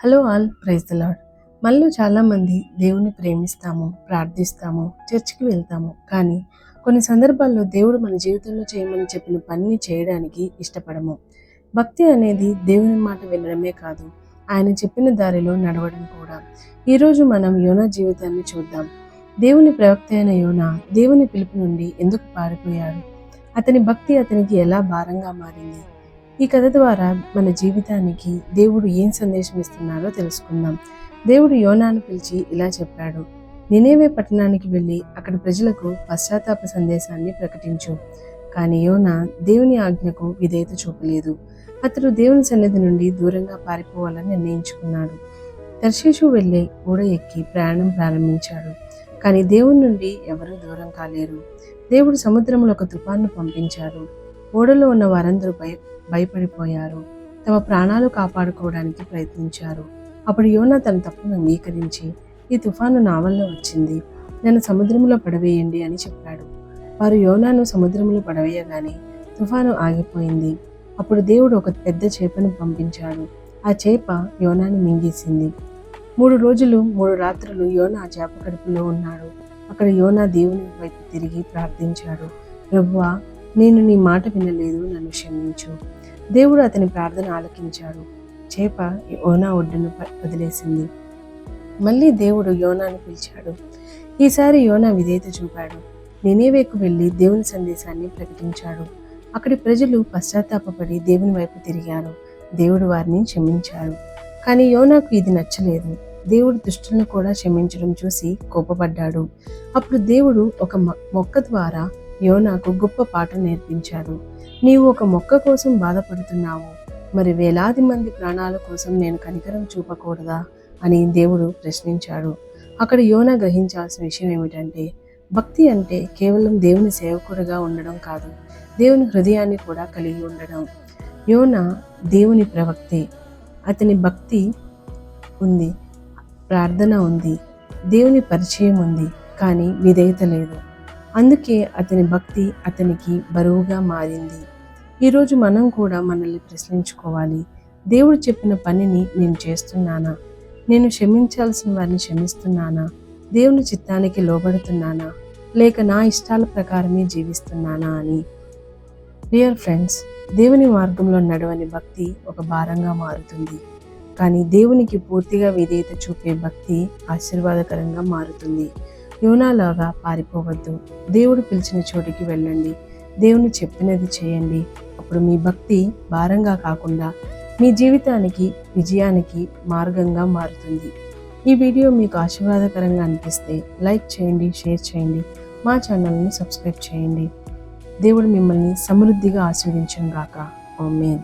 Hello all, praise the Lord. మనలో చాలామంది దేవుని ప్రేమిస్తాము, ప్రార్థిస్తాము, చర్చికి వెళ్తాము. కానీ కొన్ని సందర్భాల్లో దేవుడు మన జీవితంలో చేయమని చెప్పిన పనిని చేయడానికి ఇష్టపడము. భక్తి అనేది దేవుని మాట వినడమే కాదు, ఆయన చెప్పిన దారిలో నడవడం కూడా. ఈరోజు మనం యోనా జీవితాన్ని చూద్దాం. దేవుని ప్రవక్త అయిన యోనా దేవుని పిలుపు నుండి ఎందుకు పారిపోయాడు? అతని భక్తి అతనికి ఎలా భారంగా మారింది? ఈ కథ ద్వారా మన జీవితానికి దేవుడు ఏం సందేశం ఇస్తున్నారో తెలుసుకుందాం. దేవుడు యోనాను పిలిచి ఇలా చెప్పాడు, నినేవే పట్టణానికి వెళ్ళి అక్కడ ప్రజలకు పశ్చాత్తాప సందేశాన్ని ప్రకటించు. కానీ యోనా దేవుని ఆజ్ఞకు విధేయత చూపలేదు. అతడు దేవుని సన్నిధి నుండి దూరంగా పారిపోవాలని నిర్ణయించుకున్నాడు. తర్షీషు వెళ్ళి ఓడ ఎక్కి ప్రయాణం ప్రారంభించాడు. కానీ దేవుని నుండి ఎవరూ దూరం కాలేరు. దేవుడు సముద్రంలో ఒక తుఫాన్ను పంపించాడు. ఓడలో ఉన్న వారందరూ భయపడిపోయారు. తమ ప్రాణాలు కాపాడుకోవడానికి ప్రయత్నించారు. అప్పుడు యోనా తన తప్పును అంగీకరించి, ఈ తుఫాను నా వల్ల వచ్చింది, నన్ను సముద్రంలో పడవేయండి అని చెప్పాడు. వారు యోనాను సముద్రంలో పడవేయగానే తుఫాను ఆగిపోయింది. అప్పుడు దేవుడు ఒక పెద్ద చేపను పంపించాడు. ఆ చేప యోనాను మింగేసింది. 3 రోజులు 3 రాత్రులు యోనా ఆ చేప కడుపులో ఉన్నాడు. అక్కడ యోనా దేవుని వైపు తిరిగి ప్రార్థించాడు, ప్రభువా, నేను నీ మాట వినలేదు, నన్ను క్షమించు. దేవుడు అతని ప్రార్థన ఆలకించాడు. చేప యోనా ఒడ్డును వదిలేసింది. మళ్ళీ దేవుడు యోనాను పిలిచాడు. ఈసారి యోనా విధేయత చూపాడు. నినేవేకు వెళ్ళి దేవుని సందేశాన్ని ప్రకటించాడు. అక్కడి ప్రజలు పశ్చాత్తాపపడి దేవుని వైపు తిరిగారు. దేవుడు వారిని క్షమించాడు. కానీ యోనాకు ఇది నచ్చలేదు. దేవుడు దుష్టులను కూడా క్షమించడం చూసి కోపపడ్డాడు. అప్పుడు దేవుడు ఒక మొక్క ద్వారా యోనాకు గొప్ప పాఠం నేర్పించాడు. నీవు ఒక మొక్క కోసం బాధపడుతున్నావు, మరి వేలాది మంది ప్రాణాల కోసం నేను కనికరం చూపకూడదా అని దేవుడు ప్రశ్నించాడు. అక్కడ యోనా గ్రహించాల్సిన విషయం ఏమిటంటే, భక్తి అంటే కేవలం దేవుని సేవకుడిగా ఉండడం కాదు, దేవుని హృదయాన్ని కూడా కలిగి ఉండడం. యోనా దేవుని ప్రవక్తే. అతని భక్తి ఉంది, ప్రార్థన ఉంది, దేవుని పరిచయం ఉంది, కానీ విధేయత లేదు. అందుకే అతని భక్తి అతనికి బరువుగా మారింది. ఈరోజు మనం కూడా మనల్ని ప్రశ్నించుకోవాలి. దేవుడు చెప్పిన పనిని నేను చేస్తున్నానా? నేను క్షమించాల్సిన వారిని క్షమిస్తున్నానా? దేవుని చిత్తానికి లోబడుతున్నానా? లేక నా ఇష్టాల ప్రకారమే జీవిస్తున్నానా అని. డియర్ ఫ్రెండ్స్, దేవుని మార్గంలో నడవని భక్తి ఒక భారంగా మారుతుంది. కానీ దేవునికి పూర్తిగా విధేయత చూపే భక్తి ఆశీర్వాదకరంగా మారుతుంది. యోనాలాగా పారిపోవద్దు. దేవుడు పిలిచిన చోటికి వెళ్ళండి. దేవుని చెప్పినది చేయండి. అప్పుడు మీ భక్తి భారంగా కాకుండా మీ జీవితానికి విజయానికి మార్గంగా మారుతుంది. ఈ వీడియో మీకు ఆశీర్వాదకరంగా అనిపిస్తే లైక్ చేయండి, షేర్ చేయండి, మా ఛానల్ని సబ్స్క్రైబ్ చేయండి. దేవుడు మిమ్మల్ని సమృద్ధిగా ఆశీర్వదించును గాక. ఆమేన్.